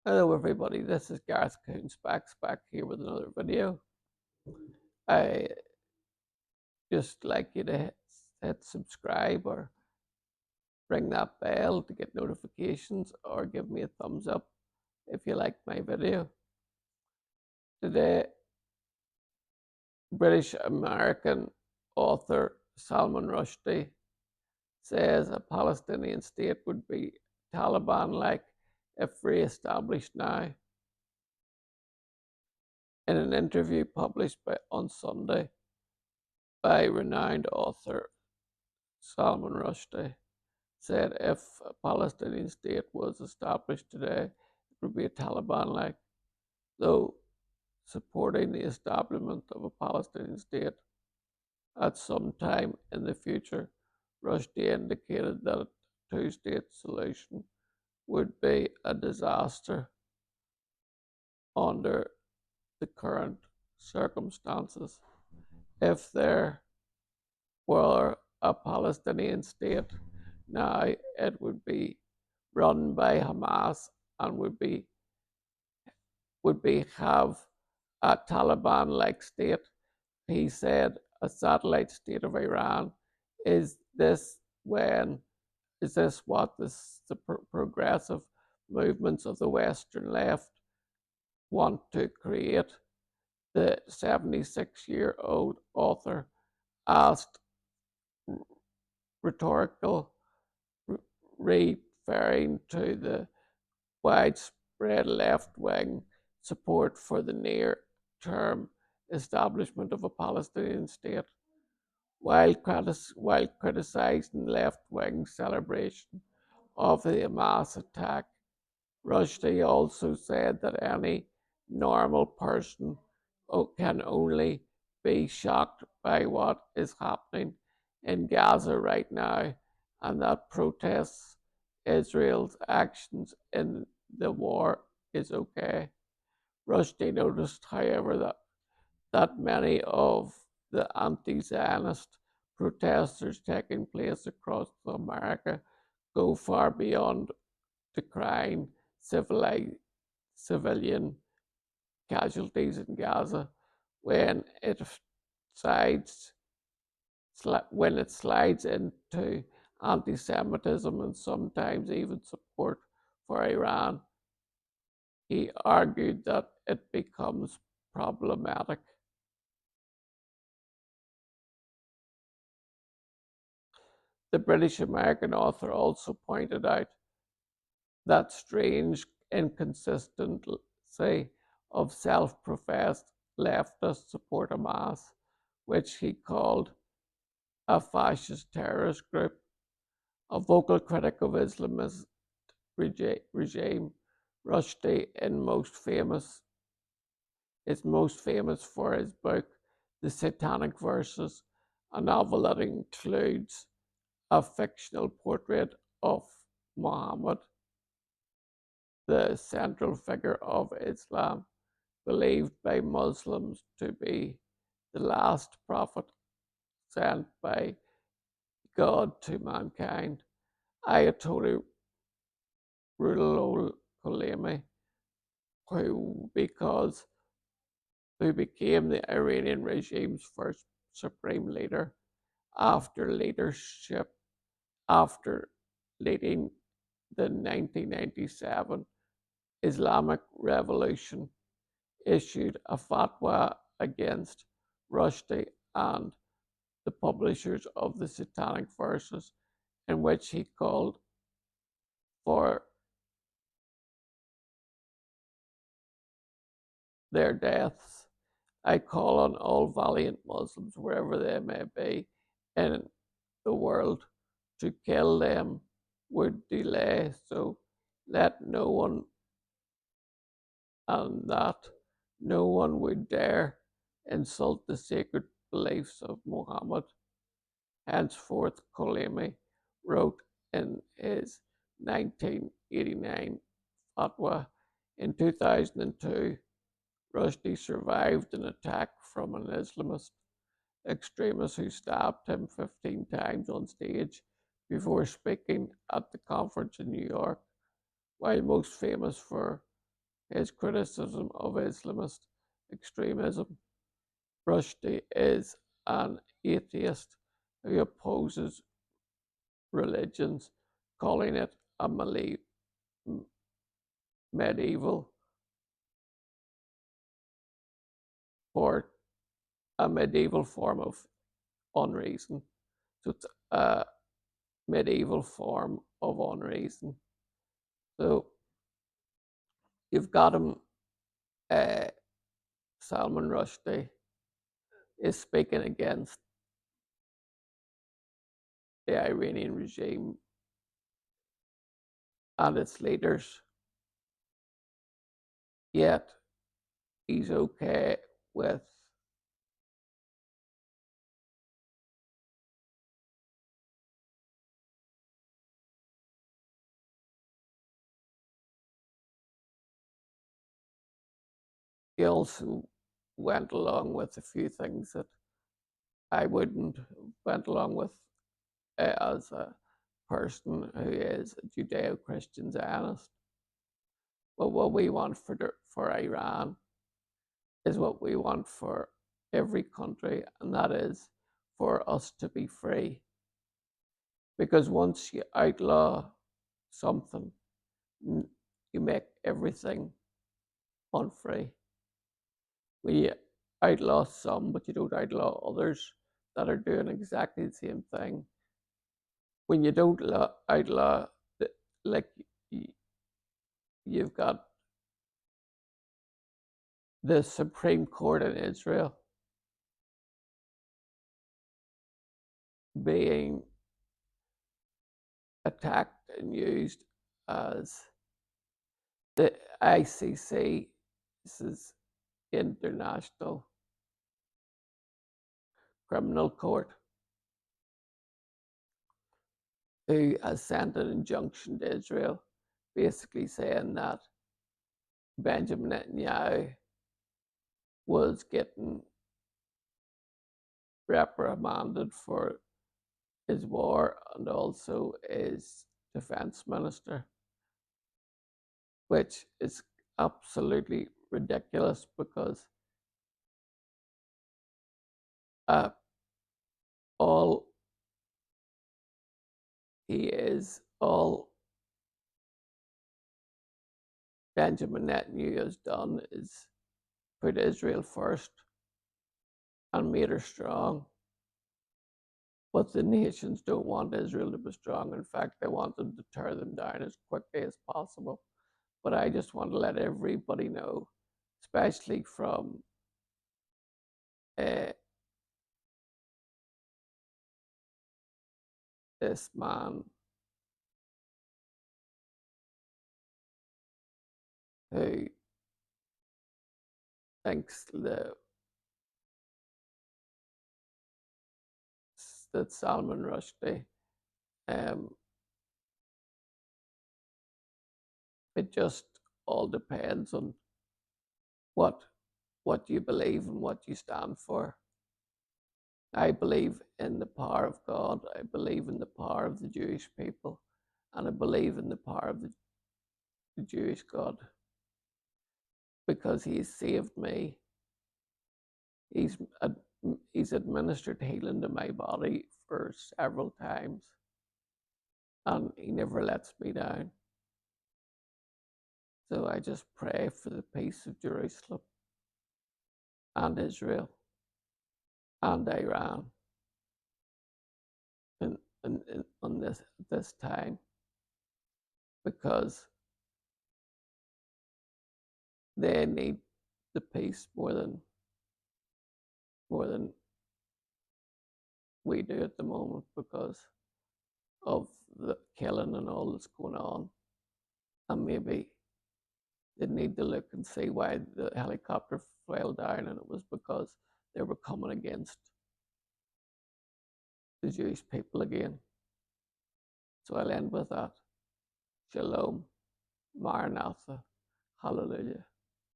Hello everybody, this is Gareth Coons back here with another video. I just like you to hit subscribe or ring that bell to get notifications or give me a thumbs up if you like my video. Today, British American author Salman Rushdie says a Palestinian state would be Taliban-like if re-established now. In an interview published on Sunday by renowned author Salman Rushdie said if a Palestinian state was established today, it would be a Taliban-like, though supporting the establishment of a Palestinian state at some time in the future. Rushdie indicated that a two-state solution would be a disaster under the current circumstances. If there were a Palestinian state now, it would be run by Hamas and would be have a Taliban-like state. He said a satellite state of Iran. Is this when? Is this what the progressive movements of the Western left want to create? The 76-year-old author asked rhetorical, referring to the widespread left-wing support for the near-term establishment of a Palestinian state, while criticizing left-wing celebration of the Hamas attack. Rushdie also said that any normal person can only be shocked by what is happening in Gaza right now, and that protests Israel's actions in the war is okay. Rushdie noticed, however, that many of the anti-Zionist protesters taking place across America go far beyond decrying civilian casualties in Gaza when it sides when it slides into anti-Semitism and sometimes even support for Iran. He argued that it becomes problematic. The British American author also pointed out that strange inconsistency of self-professed leftist support Hamas, which he called a fascist terrorist group. A vocal critic of Islamist regime, Rushdie is most famous for his book The Satanic Verses, a novel that includes a fictional portrait of Muhammad, the central figure of Islam, believed by Muslims to be the last prophet sent by God to mankind. Ayatollah Ruhollah Khomeini, who became the Iranian regime's first supreme leader after leading the 1997 Islamic Revolution, issued a fatwa against Rushdie and the publishers of the Satanic Verses, in which he called for their deaths. I call on all valiant Muslims, wherever they may be in the world, to kill them would delay, so let no one, and that no one would dare insult the sacred beliefs of Muhammad. Henceforth, Khomeini wrote in his 1989 fatwa. In 2002, Rushdie survived an attack from an Islamist extremist who stabbed him 15 times on stage before speaking at the conference in New York. While most famous for his criticism of Islamist extremism. Rushdie is an atheist who opposes religions, calling it a medieval or a medieval form of unreason. So it's a medieval form of unreason. So you've got him, uh, Salman Rushdie is speaking against the Iranian regime and its leaders, yet he's okay with he also went along with a few things that I wouldn't went along with as a person who is a Judeo-Christian Zionist. But what we want for Iran is what we want for every country, and that is for us to be free. Because once you outlaw something, you make everything unfree. When you outlaw some, but you don't outlaw others that are doing exactly the same thing. When you don't outlaw, like you've got the Supreme Court in Israel being attacked and used as the ICC, this is International Criminal Court, who has sent an injunction to Israel basically saying that Benjamin Netanyahu was getting reprimanded for his war and also his defense minister, which is absolutely ridiculous because all all Benjamin Netanyahu has done is put Israel first and made her strong. But the nations don't want Israel to be strong. In fact, they want them to tear them down as quickly as possible. But I just want to let everybody know, especially from uh, this man who thinks that Salman Rushdie, um, it just all depends on what what you believe and what you stand for. I believe in the power of God. I believe in the power of the Jewish people, and I believe in the power of the Jewish God because He's saved me. He's He's administered healing to my body for several times, and He never lets me down. So I just pray for the peace of Jerusalem and Israel and Iran on this time, because they need the peace more than we do at the moment because of the killing and all that's going on. And maybe they need to look and see why the helicopter fell down, and it was because they were coming against the Jewish people again. So I'll end with that. Shalom, Maranatha, Hallelujah.